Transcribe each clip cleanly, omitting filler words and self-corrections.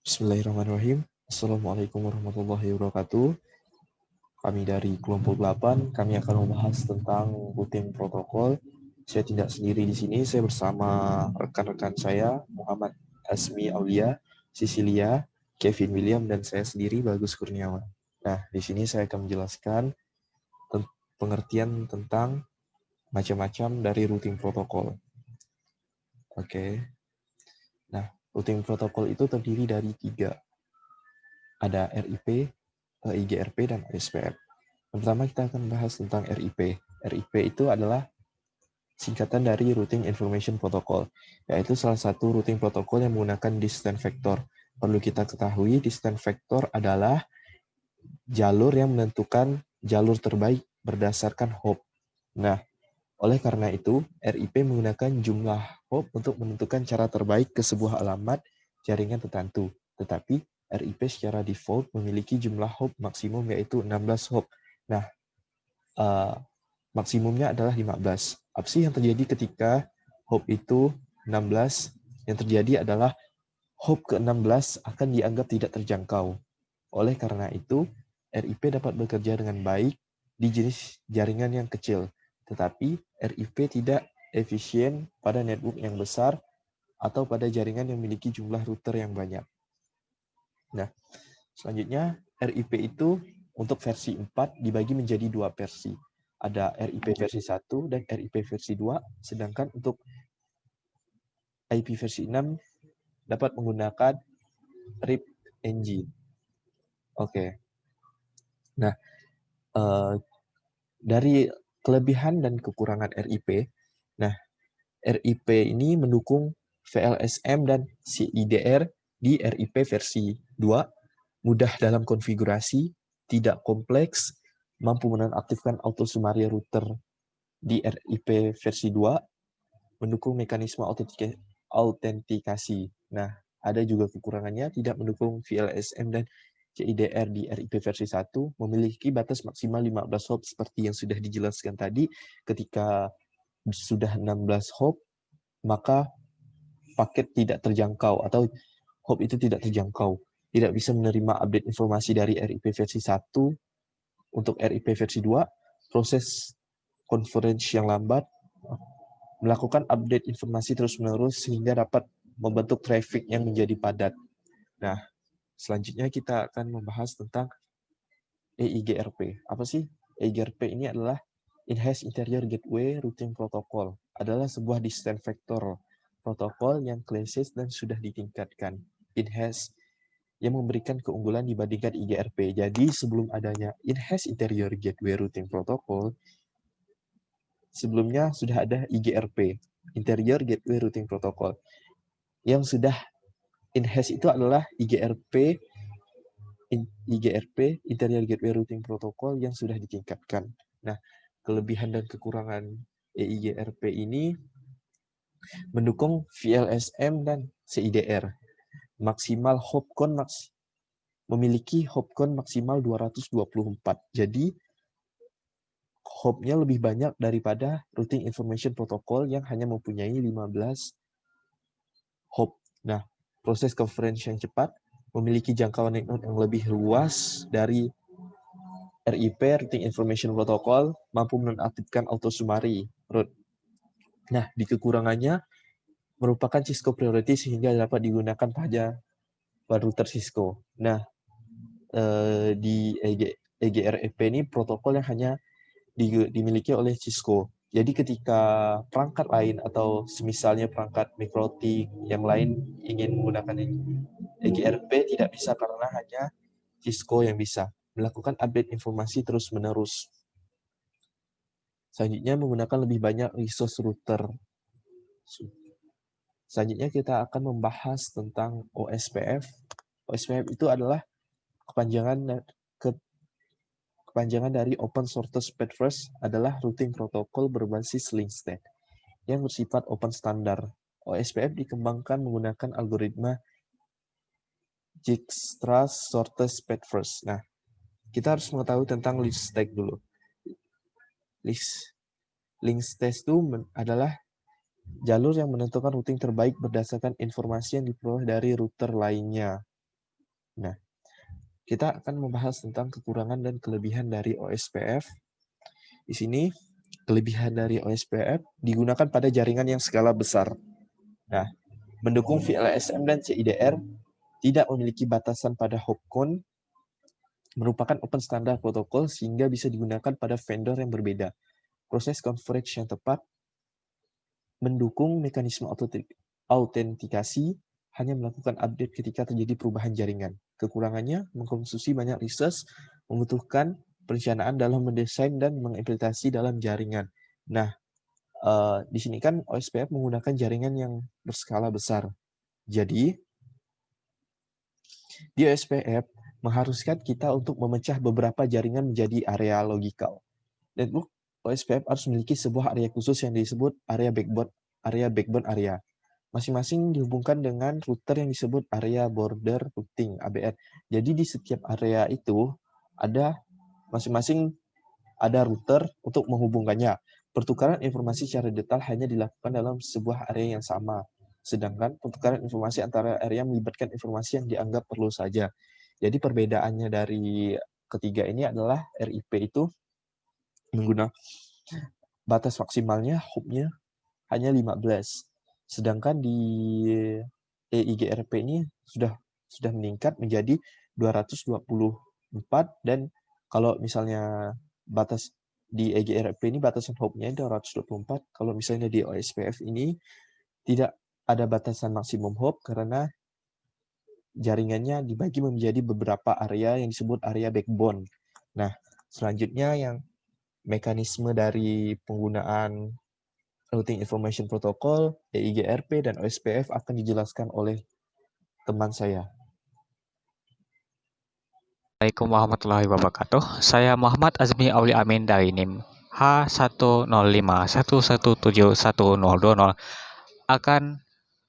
Bismillahirrahmanirrahim. Assalamualaikum warahmatullahi wabarakatuh. Kami dari kelompok 8, kami akan membahas tentang routing protokol. Saya tidak sendiri di sini, saya bersama rekan-rekan saya, Muhammad Asmi Aulia, Sisilia, Kevin William, dan saya sendiri, Bagus Kurniawan. Nah, di sini saya akan menjelaskan pengertian tentang macam-macam dari routing protokol. Oke. Nah, routing protokol itu terdiri dari 3. Ada RIP, IGRP, dan OSPF. Pertama kita akan bahas tentang RIP. RIP itu adalah singkatan dari Routing Information Protocol, yaitu salah satu routing protokol yang menggunakan distance vector. Perlu kita ketahui, distance vector adalah jalur yang menentukan jalur terbaik berdasarkan hop. Nah, oleh karena itu, RIP menggunakan jumlah hop untuk menentukan cara terbaik ke sebuah alamat jaringan tertentu. Tetapi, RIP secara default memiliki jumlah hop maksimum yaitu 16 hop. Nah, maksimumnya adalah 15. Apa sih yang terjadi ketika hop itu 16? Yang terjadi adalah hop ke-16 akan dianggap tidak terjangkau. Oleh karena itu, RIP dapat bekerja dengan baik di jenis jaringan yang kecil, tetapi RIP tidak efisien pada network yang besar atau pada jaringan yang memiliki jumlah router yang banyak. Nah, selanjutnya RIP itu untuk versi 4 dibagi menjadi 2 versi. Ada RIP versi 1 dan RIP versi 2, sedangkan untuk IP versi 6 dapat menggunakan RIP engine. Oke. Nah, dari kelebihan dan kekurangan RIP, nah, RIP ini mendukung VLSM dan CIDR di RIP versi 2, mudah dalam konfigurasi, tidak kompleks, mampu menonaktifkan auto summary router di RIP versi 2, mendukung mekanisme autentikasi. Nah, ada juga kekurangannya, tidak mendukung VLSM dan CIDR di RIP versi 1, memiliki batas maksimal 15 hop seperti yang sudah dijelaskan tadi. Ketika sudah 16 hop, maka paket tidak terjangkau atau hop itu tidak terjangkau. Tidak bisa menerima update informasi dari RIP versi 1 untuk RIP versi 2, proses conference yang lambat, melakukan update informasi terus-menerus sehingga dapat membentuk traffic yang menjadi padat. Nah, selanjutnya kita akan membahas tentang EIGRP. Apa sih? EIGRP ini adalah Enhanced Interior Gateway Routing Protocol. Adalah sebuah distance vector protokol yang klasik dan sudah ditingkatkan. Enhanced yang memberikan keunggulan dibandingkan IGRP. Jadi sebelum adanya Enhanced Interior Gateway Routing Protocol, sebelumnya sudah ada IGRP, Interior Gateway Routing Protocol. Yang sudah enhanced itu adalah IGRP, Interior Gateway Routing Protocol yang sudah ditingkatkan. Nah, kelebihan dan kekurangan EIGRP ini mendukung VLSM dan CIDR. Maksimal hop count memiliki hop count maksimal 224. Jadi, hop-nya lebih banyak daripada Routing Information Protocol yang hanya mempunyai 15 hop. Nah, proses conference yang cepat memiliki jangkauan network yang lebih luas dari RIP, Routing Information Protocol, mampu menonaktifkan auto summary route. Nah, di kekurangannya merupakan Cisco priority sehingga dapat digunakan pada router Cisco. Nah, di EGRP ini protokol yang hanya dimiliki oleh Cisco. Jadi ketika perangkat lain atau semisalnya perangkat mikrotik yang lain ingin menggunakan EGRP tidak bisa karena hanya Cisco yang bisa melakukan update informasi terus-menerus. Selanjutnya menggunakan lebih banyak resource router. Selanjutnya kita akan membahas tentang OSPF. OSPF itu adalah kepanjangan dari Open Shortest Path First adalah routing protokol berbasis link state yang bersifat open standar. OSPF dikembangkan menggunakan algoritma Dijkstra Shortest Path First. Nah, kita harus mengetahui tentang link state dulu. Link state itu adalah jalur yang menentukan routing terbaik berdasarkan informasi yang diperoleh dari router lainnya. Nah, kita akan membahas tentang kekurangan dan kelebihan dari OSPF. Di sini, kelebihan dari OSPF digunakan pada jaringan yang skala besar. Nah, mendukung VLSM dan CIDR, tidak memiliki batasan pada hop count, merupakan open standar protokol sehingga bisa digunakan pada vendor yang berbeda. Proses coverage yang tepat, mendukung mekanisme autentikasi, hanya melakukan update ketika terjadi perubahan jaringan. Kekurangannya, mengkonsumsi banyak resource, membutuhkan perencanaan dalam mendesain dan mengimplementasi dalam jaringan. Nah, di sini kan OSPF menggunakan jaringan yang berskala besar. Jadi, di OSPF mengharuskan kita untuk memecah beberapa jaringan menjadi area logikal. Network OSPF harus memiliki sebuah area khusus yang disebut area backbone area. Masing-masing dihubungkan dengan router yang disebut area border routing (ABR). Jadi di setiap area itu ada masing-masing ada router untuk menghubungkannya. Pertukaran informasi secara detail hanya dilakukan dalam sebuah area yang sama. Sedangkan pertukaran informasi antara area melibatkan informasi yang dianggap perlu saja. Jadi perbedaannya dari ketiga ini adalah RIP itu menggunakan batas maksimalnya hopnya hanya 15. Sedangkan di EIGRP ini sudah meningkat menjadi 224 dan kalau misalnya batas di EIGRP ini batasan hopnya 224, kalau misalnya di OSPF ini tidak ada batasan maksimum hop karena jaringannya dibagi menjadi beberapa area yang disebut area backbone. Nah, selanjutnya yang mekanisme dari penggunaan Routing Information Protocol, EIGRP, dan OSPF akan dijelaskan oleh teman saya. Assalamualaikum warahmatullahi wabarakatuh. Saya Muhammad Azmi Auli Amin dari NIM H10511711020 akan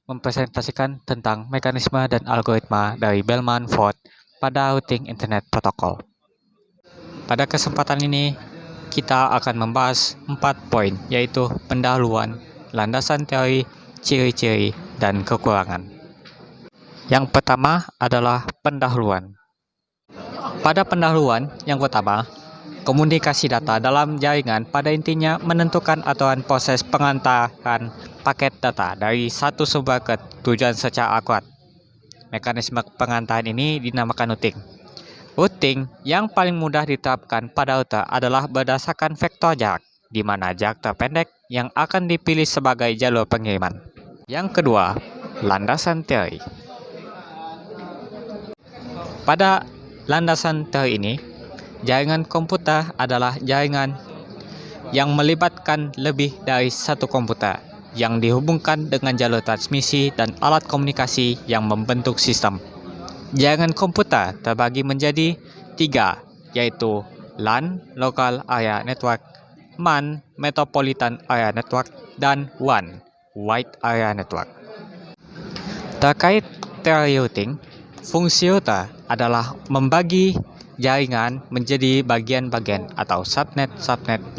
mempresentasikan tentang mekanisme dan algoritma dari Bellman-Ford pada routing internet protokol. Pada kesempatan ini, kita akan membahas 4 poin, yaitu pendahuluan, landasan teori, ciri-ciri, dan kekurangan. Yang pertama adalah pendahuluan. Pada pendahuluan yang pertama, komunikasi data dalam jaringan pada intinya menentukan aturan proses pengantaran paket data dari satu sumber ke tujuan secara akurat. Mekanisme pengantaran ini dinamakan routing. Routing yang paling mudah diterapkan pada router adalah berdasarkan vektor jarak, di mana jarak terpendek yang akan dipilih sebagai jalur pengiriman. Yang kedua, landasan teori. Pada landasan teori ini, jaringan komputer adalah jaringan yang melibatkan lebih dari satu komputer yang dihubungkan dengan jalur transmisi dan alat komunikasi yang membentuk sistem. Jaringan komputer terbagi menjadi 3, yaitu LAN (Local Area Network), MAN (Metropolitan Area Network), dan WAN (Wide Area Network). Terkait teori routing, fungsi router adalah membagi jaringan menjadi bagian-bagian atau subnet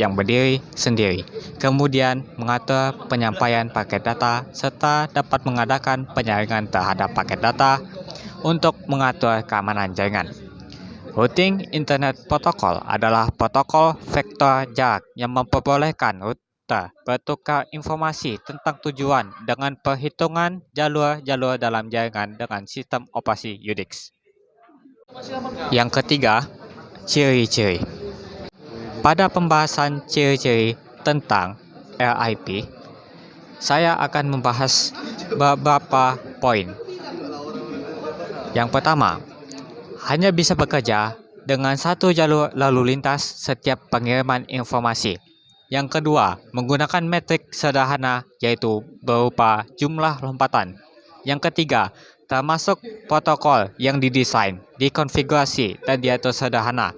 yang berdiri sendiri, kemudian mengatur penyampaian paket data serta dapat mengadakan penyaringan terhadap paket data untuk mengatur keamanan jaringan. Routing Internet Protocol adalah protokol vektor jarak yang memperbolehkan router bertukar informasi tentang tujuan dengan perhitungan jalur-jalur dalam jaringan dengan sistem operasi Unix. Yang ketiga, ciri-ciri. Pada pembahasan ciri-ciri tentang RIP, saya akan membahas beberapa poin. Yang pertama, hanya bisa bekerja dengan satu jalur lalu lintas setiap pengiriman informasi. Yang kedua, menggunakan metrik sederhana yaitu berupa jumlah lompatan. Yang ketiga, termasuk protokol yang didesain, dikonfigurasi, dan diatur sederhana.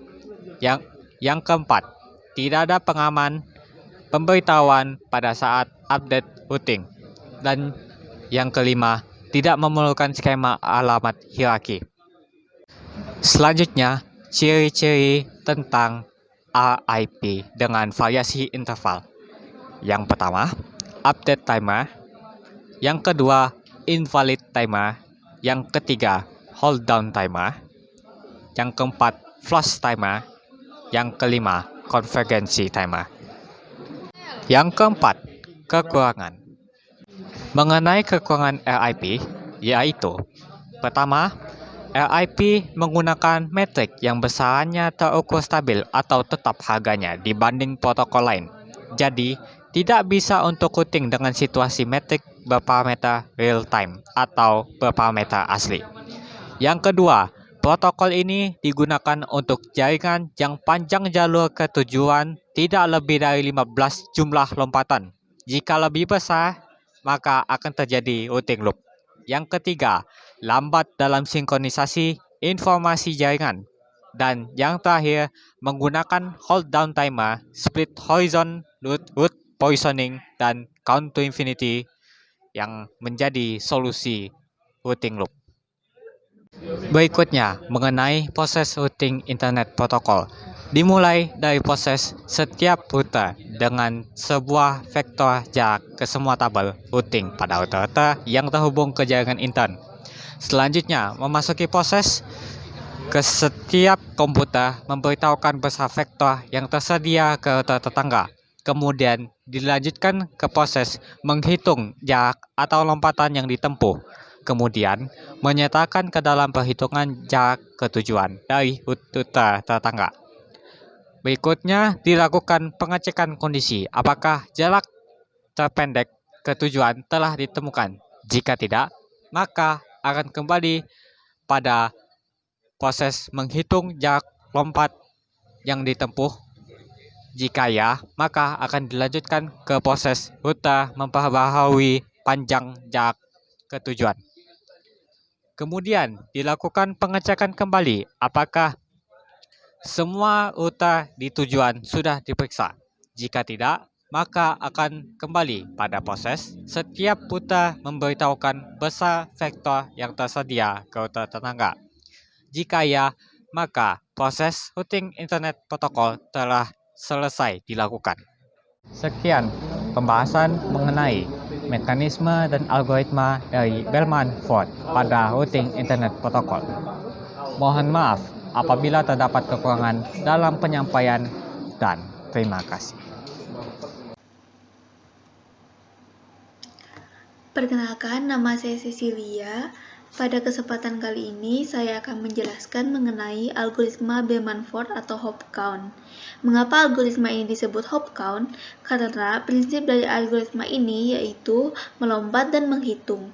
Yang keempat, tidak ada pengaman pemberitahuan pada saat update routing. Dan yang kelima, tidak memerlukan skema alamat hierarki. Selanjutnya, ciri-ciri tentang RIP dengan variasi interval. Yang pertama, update timer. Yang kedua, invalid timer. Yang ketiga, hold down timer. Yang keempat, flash timer. Yang kelima, konvergensi timer. Yang keempat, kekurangan. Mengenai kekurangan RIP, yaitu pertama, RIP menggunakan metrik yang besarannya terukur stabil atau tetap harganya dibanding protokol lain. Jadi, tidak bisa untuk routing dengan situasi metrik berparameter real time atau berparameter asli. Yang kedua, protokol ini digunakan untuk jaringan yang panjang jalur ke tujuan tidak lebih dari 15 jumlah lompatan. Jika lebih besar, maka akan terjadi routing loop. Yang ketiga, lambat dalam sinkronisasi informasi jaringan. Dan yang terakhir, menggunakan hold down timer, split horizon, root poisoning, dan count to infinity yang menjadi solusi routing loop. Berikutnya, mengenai proses routing internet protokol. Dimulai dari proses setiap router dengan sebuah vektor jarak ke semua tabel routing pada router yang terhubung ke jaringan intern. Selanjutnya, memasuki proses ke setiap komputer memberitahukan besar vektor yang tersedia ke router tetangga. Kemudian dilanjutkan ke proses menghitung jarak atau lompatan yang ditempuh. Kemudian menyertakan ke dalam perhitungan jarak ke tujuan dari router tetangga. Berikutnya dilakukan pengecekan kondisi apakah jarak terpendek ke tujuan telah ditemukan. Jika tidak, maka akan kembali pada proses menghitung jarak lompat yang ditempuh. Jika ya, maka akan dilanjutkan ke proses router memperbaharui panjang jarak ke tujuan. Kemudian dilakukan pengecekan kembali apakah semua router di tujuan sudah diperiksa. Jika tidak, maka akan kembali pada proses setiap router memberitahukan besar vektor yang tersedia ke router tetangga. Jika ya, maka proses routing internet protokol telah selesai dilakukan. Sekian pembahasan mengenai mekanisme dan algoritma dari Bellman-Ford pada routing internet protokol. Mohon maaf apabila terdapat kekurangan dalam penyampaian dan terima kasih. Perkenalkan, nama saya Cecilia. Pada kesempatan kali ini, saya akan menjelaskan mengenai algoritma Bellman-Ford atau hop count. Mengapa algoritma ini disebut hop count? Karena prinsip dari algoritma ini yaitu melompat dan menghitung.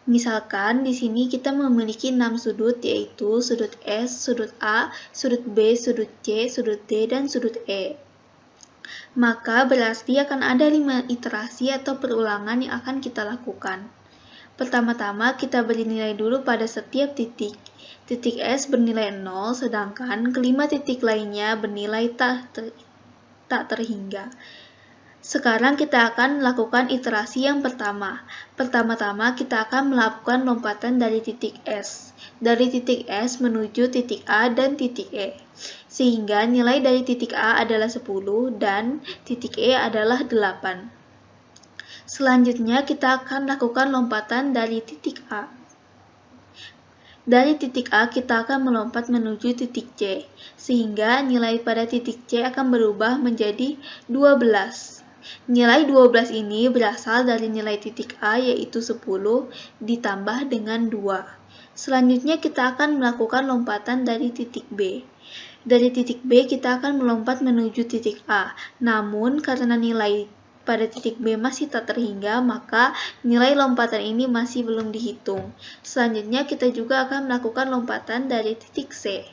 Misalkan di sini kita memiliki 6 sudut, yaitu sudut S, sudut A, sudut B, sudut C, sudut D, dan sudut E. Maka berarti akan ada 5 iterasi atau perulangan yang akan kita lakukan. Pertama-tama kita beri nilai dulu pada setiap titik. Titik S bernilai 0, sedangkan kelima titik lainnya bernilai tak terhingga. Sekarang kita akan melakukan iterasi yang pertama. Pertama-tama kita akan melakukan lompatan dari titik S. Dari titik S menuju titik A dan titik E. Sehingga nilai dari titik A adalah 10 dan titik E adalah 8. Selanjutnya kita akan lakukan lompatan dari titik A. Dari titik A kita akan melompat menuju titik C, sehingga nilai pada titik C akan berubah menjadi 12. Nilai 12 ini berasal dari nilai titik A yaitu 10 ditambah dengan 2. Selanjutnya kita akan melakukan lompatan dari titik B. Dari titik B kita akan melompat menuju titik A, namun karena nilai pada titik B masih tak terhingga, maka nilai lompatan ini masih belum dihitung. Selanjutnya kita juga akan melakukan lompatan dari titik C.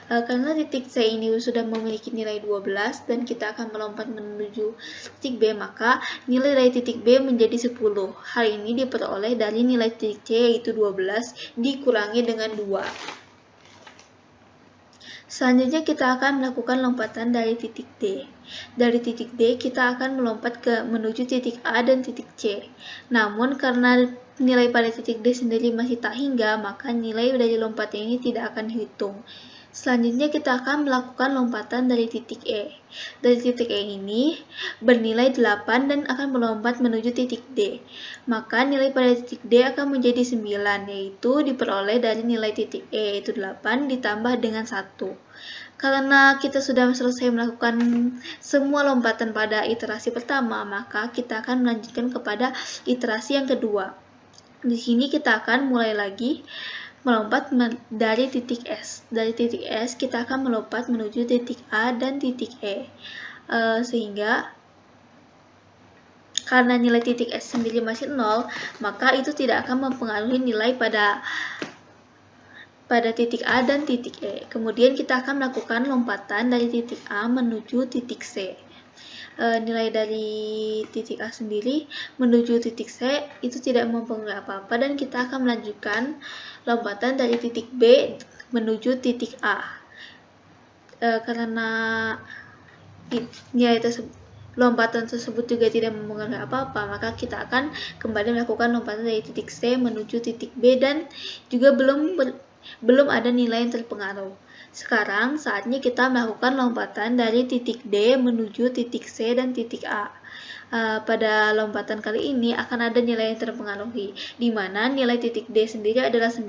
Karena titik C ini sudah memiliki nilai 12 dan kita akan melompat menuju titik B, maka nilai dari titik B menjadi 10. Hal ini diperoleh dari nilai titik C yaitu 12 dikurangi dengan 2. Selanjutnya kita akan melakukan lompatan dari titik D. Dari titik D kita akan melompat menuju titik A dan titik C. Namun karena nilai pada titik D sendiri masih tak hingga, maka nilai dari lompatan ini tidak akan dihitung. Selanjutnya kita akan melakukan lompatan dari titik E. Dari titik E ini bernilai 8 dan akan melompat menuju titik D. Maka nilai pada titik D akan menjadi 9, yaitu diperoleh dari nilai titik E, yaitu 8 ditambah dengan 1. Karena kita sudah selesai melakukan semua lompatan pada iterasi pertama, maka kita akan melanjutkan kepada iterasi yang kedua. Di sini kita akan mulai lagi melompat dari titik S. Dari titik S kita akan melompat menuju titik A dan titik E. Sehingga karena nilai titik S sendiri masih 0, maka itu tidak akan mempengaruhi nilai pada titik A dan titik E. Kemudian kita akan melakukan lompatan dari titik A menuju titik C. Nilai dari titik A sendiri menuju titik C itu tidak mempengaruhi apa-apa, dan kita akan melanjutkan lompatan dari titik B menuju titik A. Karena nilai lompatan tersebut juga tidak mempengaruhi apa-apa, maka kita akan kembali melakukan lompatan dari titik C menuju titik B dan juga belum ada nilai yang terpengaruh. Sekarang saatnya kita melakukan lompatan dari titik D menuju titik C dan titik A. Pada lompatan kali ini akan ada nilai yang terpengaruhi, di mana nilai titik D sendiri adalah 9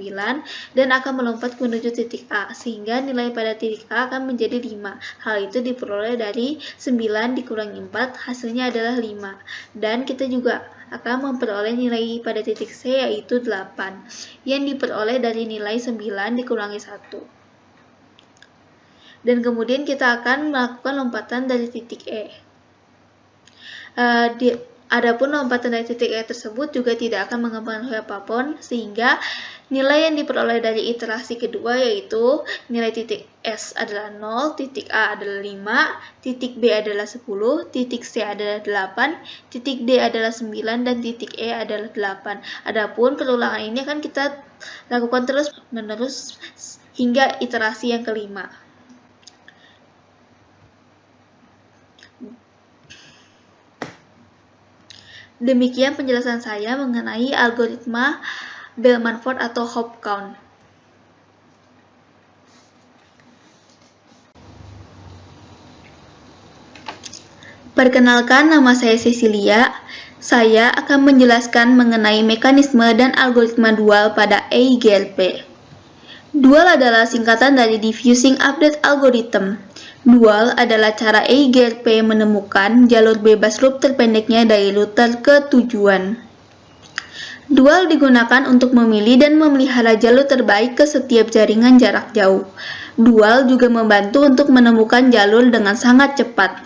dan akan melompat menuju titik A, sehingga nilai pada titik A akan menjadi 5. Hal itu diperoleh dari 9 dikurangi 4, hasilnya adalah 5. Dan kita juga akan memperoleh nilai pada titik C yaitu 8, yang diperoleh dari nilai 9 dikurangi 1. Dan kemudian kita akan melakukan lompatan dari titik E. Adapun lompatan dari titik E tersebut juga tidak akan mempengaruhi apapun, sehingga nilai yang diperoleh dari iterasi kedua yaitu nilai titik S adalah 0, titik A adalah 5, titik B adalah 10, titik C adalah 8, titik D adalah 9, dan titik E adalah 8. Adapun perulangan ini akan kita lakukan terus-menerus hingga iterasi yang kelima. Demikian penjelasan saya mengenai algoritma Bell-Manford atau hop count. Perkenalkan, nama saya Cecilia. Saya akan menjelaskan mengenai mekanisme dan algoritma dual pada EIGRP. Dual adalah singkatan dari Diffusing Update Algorithm. Dual adalah cara EIGRP menemukan jalur bebas loop terpendeknya dari router ke tujuan. Dual digunakan untuk memilih dan memelihara jalur terbaik ke setiap jaringan jarak jauh. Dual juga membantu untuk menemukan jalur dengan sangat cepat.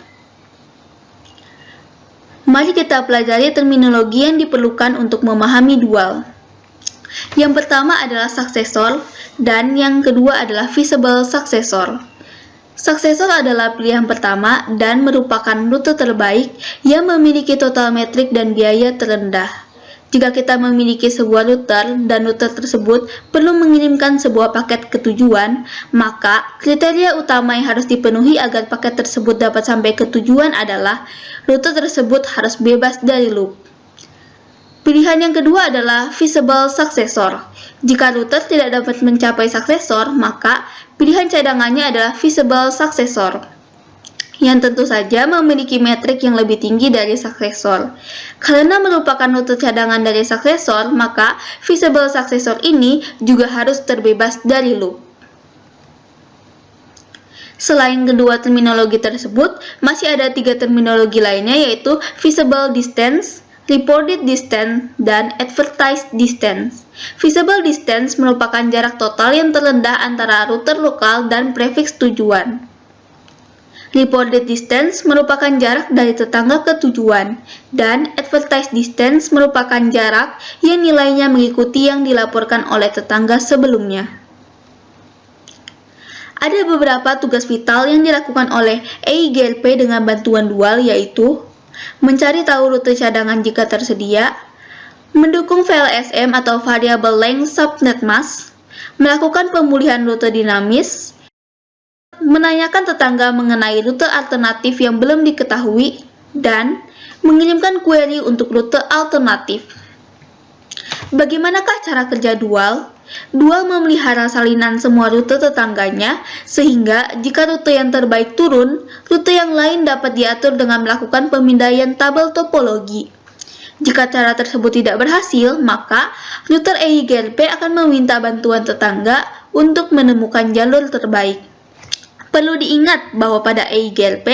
Mari kita pelajari terminologi yang diperlukan untuk memahami dual. Yang pertama adalah successor, dan yang kedua adalah feasible successor. Successor adalah pilihan pertama dan merupakan rute terbaik yang memiliki total metrik dan biaya terendah. Jika kita memiliki sebuah router dan router tersebut perlu mengirimkan sebuah paket ke tujuan, maka kriteria utama yang harus dipenuhi agar paket tersebut dapat sampai ke tujuan adalah router tersebut harus bebas dari loop. Pilihan yang kedua adalah feasible successor. Jika router tidak dapat mencapai successor, maka pilihan cadangannya adalah feasible successor, yang tentu saja memiliki metrik yang lebih tinggi dari successor. Karena merupakan rute cadangan dari successor, maka feasible successor ini juga harus terbebas dari loop. Selain kedua terminologi tersebut, masih ada 3 terminologi lainnya, yaitu feasible distance, reported distance, dan advertised distance. Feasible distance merupakan jarak total yang terendah antara router lokal dan prefix tujuan. Reported distance merupakan jarak dari tetangga ke tujuan, dan advertised distance merupakan jarak yang nilainya mengikuti yang dilaporkan oleh tetangga sebelumnya. Ada beberapa tugas vital yang dilakukan oleh EIGRP dengan bantuan dual, yaitu mencari tahu rute cadangan jika tersedia, mendukung VLSM atau Variable Length Subnet Mask, melakukan pemulihan rute dinamis, menanyakan tetangga mengenai rute alternatif yang belum diketahui, dan mengirimkan query untuk rute alternatif. Bagaimanakah cara kerja dual? Dual memelihara salinan semua rute tetangganya, sehingga jika rute yang terbaik turun, rute yang lain dapat diatur dengan melakukan pemindaian tabel topologi. Jika cara tersebut tidak berhasil, maka router EIGRP akan meminta bantuan tetangga untuk menemukan jalur terbaik. Perlu diingat bahwa pada EIGRP,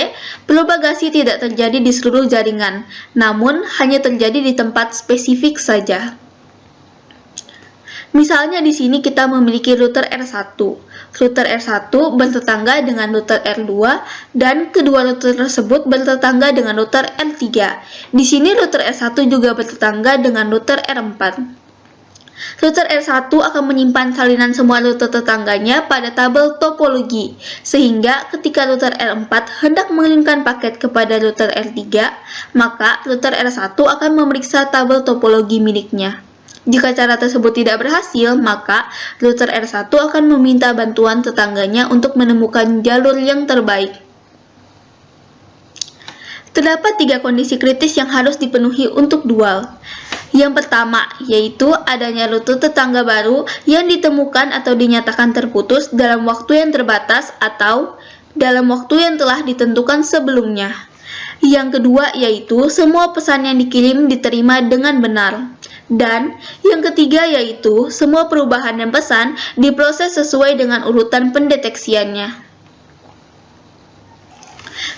propagasi tidak terjadi di seluruh jaringan, namun hanya terjadi di tempat spesifik saja. Misalnya di sini kita memiliki router R1. Router R1 bertetangga dengan router R2 dan kedua router tersebut bertetangga dengan router R3. Di sini router R1 juga bertetangga dengan router R4. Router R1 akan menyimpan salinan semua rute tetangganya pada tabel topologi, sehingga ketika router R4 hendak mengirimkan paket kepada router R3, maka router R1 akan memeriksa tabel topologi miliknya. Jika cara tersebut tidak berhasil, maka router R1 akan meminta bantuan tetangganya untuk menemukan jalur yang terbaik. Terdapat 3 kondisi kritis yang harus dipenuhi untuk dual. Yang pertama, yaitu adanya rute tetangga baru yang ditemukan atau dinyatakan terputus dalam waktu yang terbatas atau dalam waktu yang telah ditentukan sebelumnya. Yang kedua, yaitu semua pesan yang dikirim diterima dengan benar. Dan yang ketiga, yaitu semua perubahan dan pesan diproses sesuai dengan urutan pendeteksiannya.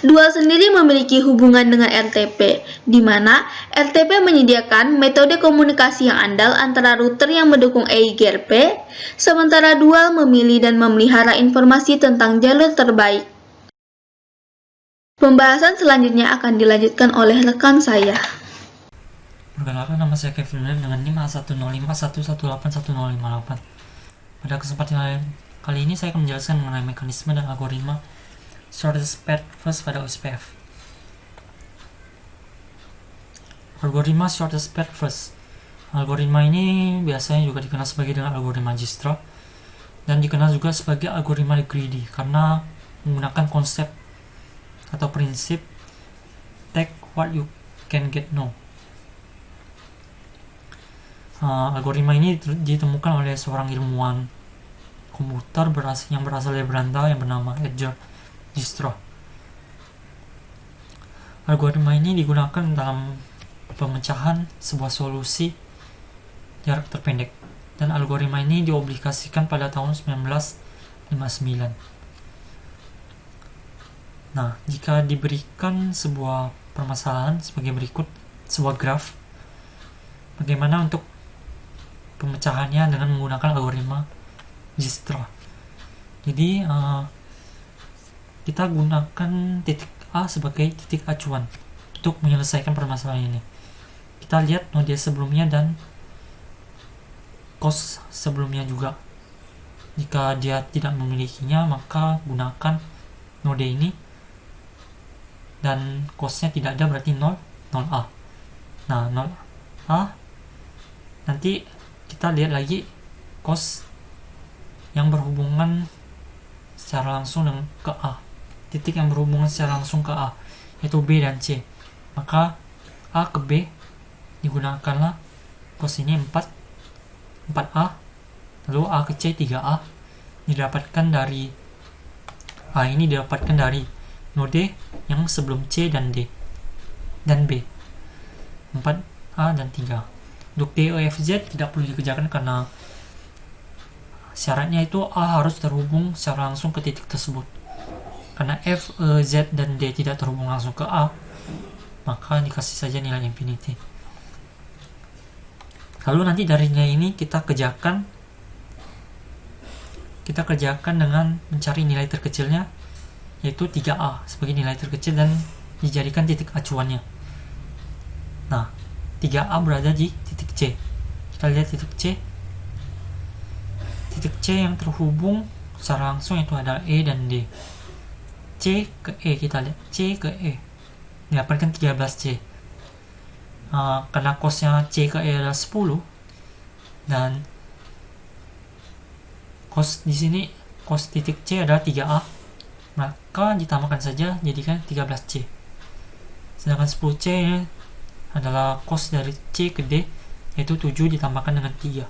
Dual sendiri memiliki hubungan dengan RTP, di mana RTP menyediakan metode komunikasi yang andal antara router yang mendukung EIGRP, sementara dual memilih dan memelihara informasi tentang jalur terbaik. Pembahasan selanjutnya akan dilanjutkan oleh rekan saya. Perkenalkan, nama saya Kevin dengan NIM A10511181058. Pada kesempatan kali ini saya akan menjelaskan mengenai mekanisme dan algoritma shortest path first pada OSPF. Algoritma shortest path first. Algoritma ini biasanya juga dikenal sebagai dengan algoritma Dijkstra dan dikenal juga sebagai algoritma greedy karena menggunakan konsep atau prinsip take what you can get no. Algoritma ini ditemukan oleh seorang ilmuwan komputer yang berasal dari Belanda yang bernama Edgar Dijkstra. Algoritma ini digunakan dalam pemecahan sebuah solusi jarak terpendek, dan algoritma ini diaplikasikan pada tahun 1959. Nah, jika diberikan sebuah permasalahan sebagai berikut, sebuah graf, bagaimana untuk pemecahannya dengan menggunakan algoritma Dijkstra. Jadi, kita gunakan titik A sebagai titik acuan untuk menyelesaikan permasalahan ini. Kita lihat node sebelumnya dan cost sebelumnya juga. Jika dia tidak memilikinya, maka gunakan node ini, dan costnya tidak ada berarti 0A. Nah, 0A, nanti kita lihat lagi cost yang berhubungan secara langsung dengan ke A, titik yang berhubungan secara langsung ke A, yaitu B dan C. Maka A ke B digunakanlah cos ini 4A, lalu A ke C 3A, didapatkan dari A ini didapatkan dari node yang sebelum C dan D dan B, 4A dan 3. Untuk D, E, F, Z tidak perlu dikerjakan karena syaratnya itu A harus terhubung secara langsung ke titik tersebut. Karena F, E, Z, dan D tidak terhubung langsung ke A, maka dikasih saja nilai infinity. Lalu nanti dari nilai ini kita kerjakan dengan mencari nilai terkecilnya, yaitu 3A sebagai nilai terkecil dan dijadikan titik acuannya. Nah, 3A berada di titik C. Kita lihat titik C. Titik C yang terhubung secara langsung itu adalah E dan D. C ke E, kita lihat C ke E didapatkan 13C. Karena cosnya C ke E adalah 10 dan cos di sini cos titik C adalah 3A, maka ditambahkan saja jadikan 13C. Sedangkan 10C ini adalah cos dari C ke D, yaitu 7 ditambahkan dengan 3.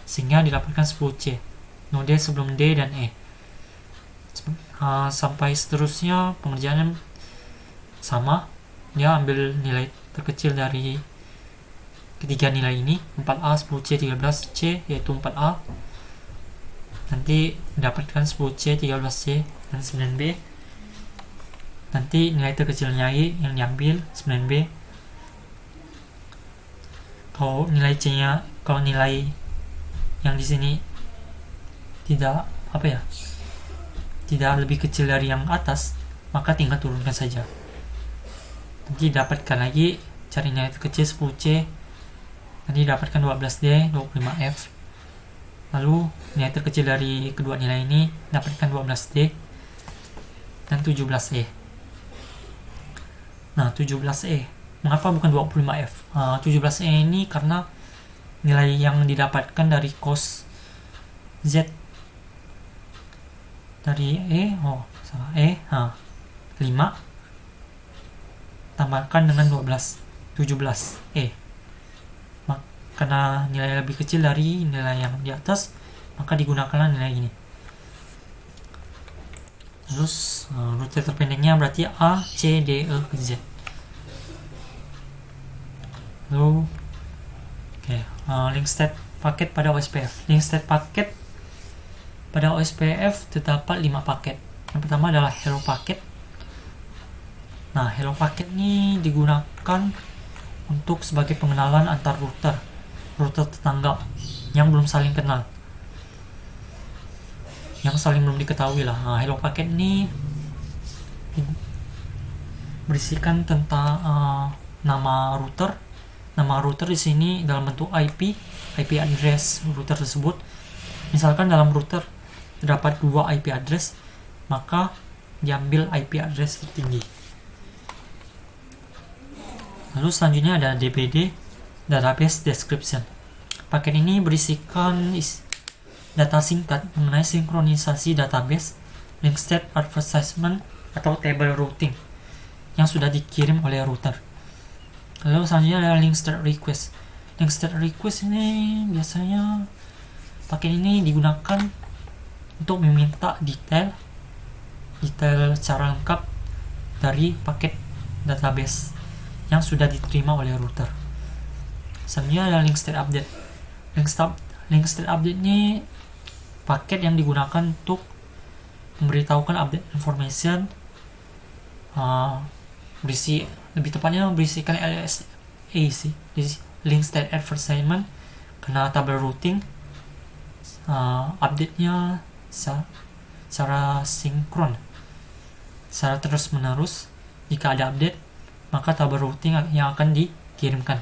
sehingga didapatkan 10C, node sebelum D dan E. Sampai seterusnya pengerjaannya sama, dia ambil nilai terkecil dari ketiga nilai ini, 4A, 10C, 13C, yaitu 4A, nanti mendapatkan 10C, 13C, dan 9B. Nanti nilai terkecilnya Y yang diambil 9B. Kalau nilai C-nya, kalau nilai yang di sini tidak tidak lebih kecil dari yang atas, maka tinggal turunkan saja. Nanti dapatkan lagi, cari nilai terkecil 10C, nanti dapatkan 12D, 25F. Lalu nilai terkecil dari kedua nilai ini dapatkan 12D dan 17E. Nah, 17E, mengapa bukan 25F? 17E ini karena nilai yang didapatkan dari cos Z dari E, 5 tambahkan dengan 17E. Karena nilai lebih kecil dari nilai yang di atas, maka digunakanlah nilai ini. Terus rute terpendeknya berarti A, C, D, E, Z. Lalu link state paket pada OSPF. Link state paket pada OSPF terdapat 5 paket. Yang pertama adalah hello paket. Nah, hello paket ini digunakan untuk sebagai pengenalan antar router tetangga yang belum saling kenal, yang saling belum diketahui lah. Nah, hello paket ini berisikan tentang nama router. Nama router di sini dalam bentuk IP address router tersebut. Misalkan dalam router terdapat 2 IP address, maka diambil IP address tertinggi. Lalu selanjutnya ada DBD, Database Description. Paket ini berisikan data singkat mengenai sinkronisasi database, link state advertisement, atau table routing yang sudah dikirim oleh router. Lalu selanjutnya ada link state request. Link state request ini biasanya paket ini digunakan untuk meminta detail secara lengkap dari paket database yang sudah diterima oleh router. Selanjutnya ada link state update. Link state update ini paket yang digunakan untuk memberitahukan update information, lebih tepatnya berisikan LSA sih, link state advertisement, karena tabel routing update-nya secara sinkron, secara terus menerus. Jika ada update, maka tabel routing yang akan dikirimkan.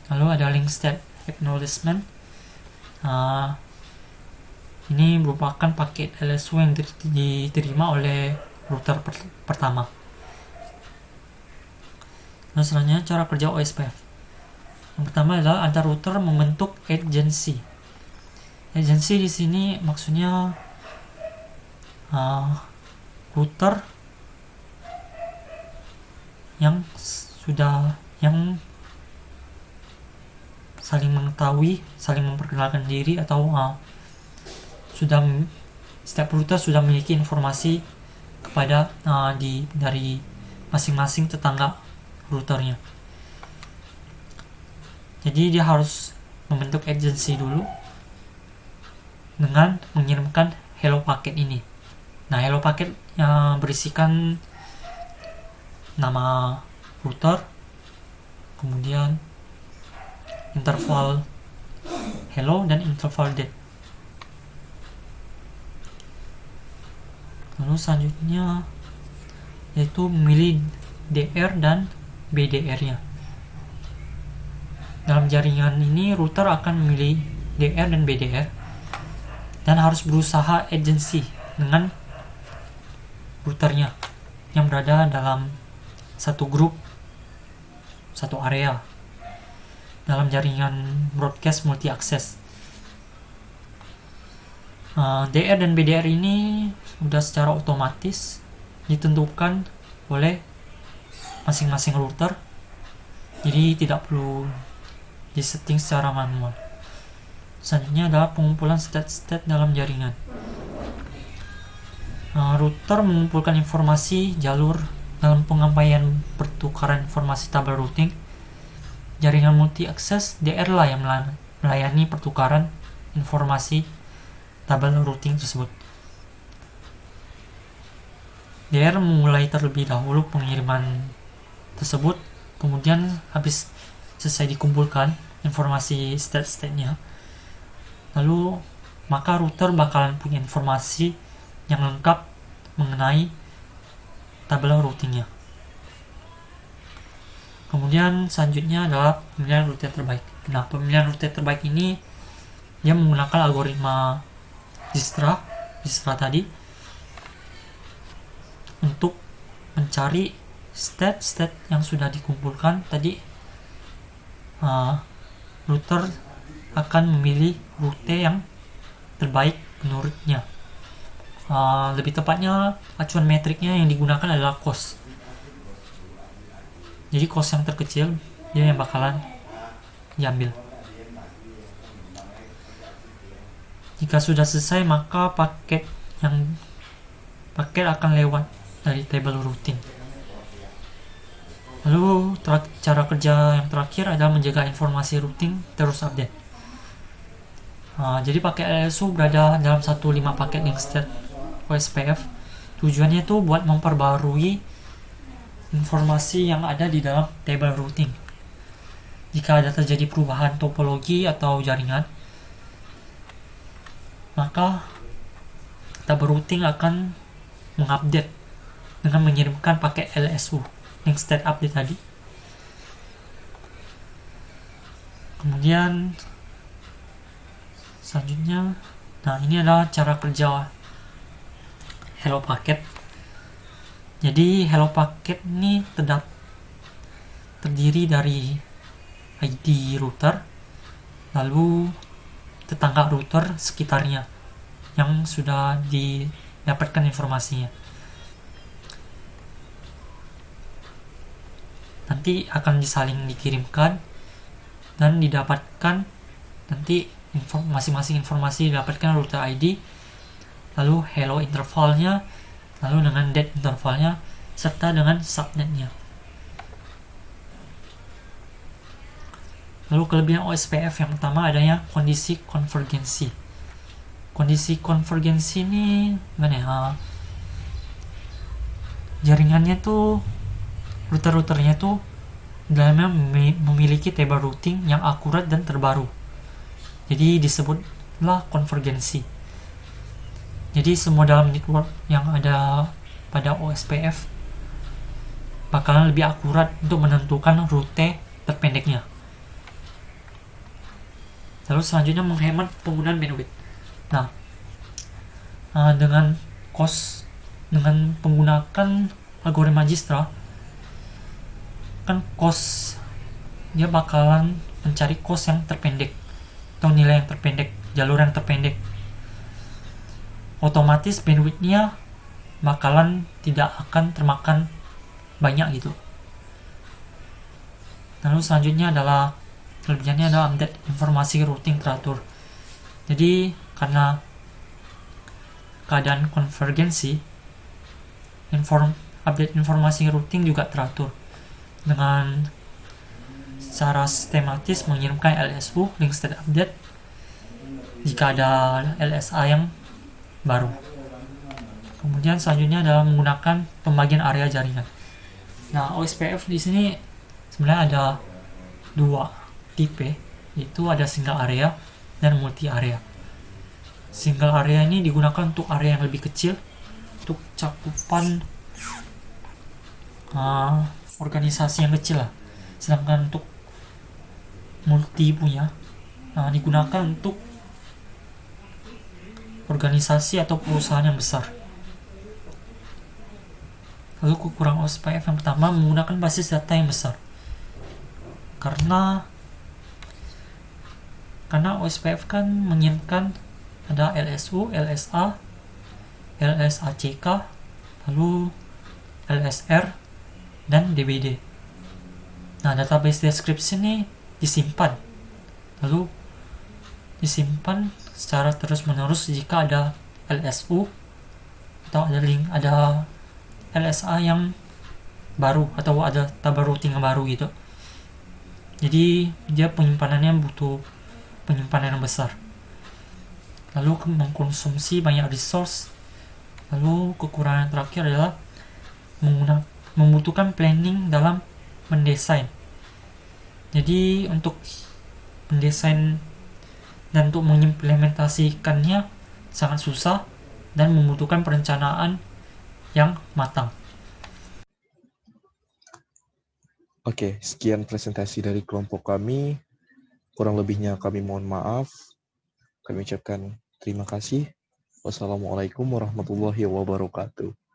Lalu ada link state acknowledgement. Ini merupakan paket LSO yang diterima oleh router pertama. Nah, selanjutnya cara kerja OSPF. Yang pertama adalah antar router membentuk agency. Agency di sini maksudnya router yang saling mengetahui, saling memperkenalkan diri, atau setiap router sudah memiliki informasi kepada dari masing-masing tetangga routernya. Jadi dia harus membentuk agency dulu dengan mengirimkan hello packet ini. Nah, hello packet yang berisikan nama router, kemudian interval hello dan interval dead. Lalu selanjutnya yaitu memilih DR dan BDR-nya. Dalam jaringan ini router akan memilih DR dan BDR dan harus berusaha agency dengan routernya yang berada dalam satu grup, satu area dalam jaringan broadcast multi-access. DR dan BDR ini sudah secara otomatis ditentukan oleh masing-masing router, jadi tidak perlu disetting secara manual. selanjutnya adalah pengumpulan state dalam jaringan. Router mengumpulkan informasi jalur dalam penyampaian pertukaran informasi tabel routing. Jaringan multi-akses DR lah yang melayani pertukaran informasi tabel routing tersebut. DR memulai terlebih dahulu pengiriman tersebut, kemudian habis selesai dikumpulkan informasi state-nya, lalu maka router bakalan punya informasi yang lengkap mengenai tabel routingnya. Kemudian selanjutnya adalah pemilihan rute terbaik. Nah, pemilihan rute terbaik ini dia menggunakan algoritma Dijkstra tadi untuk mencari state yang sudah dikumpulkan tadi. Router akan memilih rute yang terbaik menurutnya. Lebih tepatnya acuan metriknya yang digunakan adalah cost. Jadi cost yang terkecil dia yang bakalan diambil. Jika sudah selesai, maka paket akan lewat dari table routing. Lalu cara kerja yang terakhir adalah menjaga informasi routing terus update. Jadi paket LSU berada dalam 1.5 paket link state OSPF. Tujuannya itu buat memperbarui informasi yang ada di dalam table routing. Jika ada terjadi perubahan topologi atau jaringan, maka table routing akan mengupdate dengan mengirimkan paket LSU, link state update tadi. Kemudian selanjutnya, ini adalah cara kerja Hello Packet. Jadi Hello Packet ini terdiri dari ID router, lalu tetangga router sekitarnya yang sudah didapatkan informasinya. Nanti akan disaling dikirimkan dan didapatkan nanti masing-masing informasi didapatkan router ID, lalu hello intervalnya, lalu dengan date intervalnya, serta dengan subnetnya. Lalu kelebihan OSPF yang pertama adanya kondisi konvergensi. Kondisi konvergensi ini gimana ya? Jaringannya tuh, router-routernya tuh dalamnya memiliki table routing yang akurat dan terbaru. Jadi disebutlah konvergensi. Jadi semua dalam network yang ada pada OSPF bakalan lebih akurat untuk menentukan rute terpendeknya. Lalu selanjutnya menghemat penggunaan bandwidth. Dengan menggunakan algoritma Dijkstra, kan cost dia bakalan mencari cost yang terpendek atau nilai yang terpendek, jalur yang terpendek. Otomatis bandwidthnya bakalan tidak akan termakan banyak gitu. Lalu selanjutnya adalah kelebihannya adalah update informasi routing teratur. Jadi karena keadaan konvergensi, update informasi routing juga teratur dengan secara sistematis mengirimkan LSU, link state update, jika ada LSA yang baru. Kemudian selanjutnya adalah menggunakan pembagian area jaringan. OSPF di sini sebenarnya ada dua tipe, yaitu ada single area dan multi area. Single area ini digunakan untuk area yang lebih kecil, untuk cakupan organisasi yang kecil lah. Sedangkan untuk multi punya digunakan untuk organisasi atau perusahaan yang besar. Lalu kekurangan OSPF yang pertama menggunakan basis data yang besar. Karena OSPF kan menginginkan ada LSU, LSA, LSACK, lalu LSR, dan DBD. Database description ini disimpan, lalu disimpan secara terus-menerus jika ada LSU atau ada LSA yang baru atau ada tabaruting yang baru gitu. Jadi dia penyimpanannya butuh penyimpanan yang besar. Lalu mengkonsumsi banyak resource. Lalu kekurangan terakhir adalah membutuhkan planning dalam mendesain. Jadi untuk mendesain dan untuk mengimplementasikannya sangat susah dan membutuhkan perencanaan yang matang. Oke, sekian presentasi dari kelompok kami. Kurang lebihnya kami mohon maaf. Kami ucapkan terima kasih. Wassalamualaikum warahmatullahi wabarakatuh.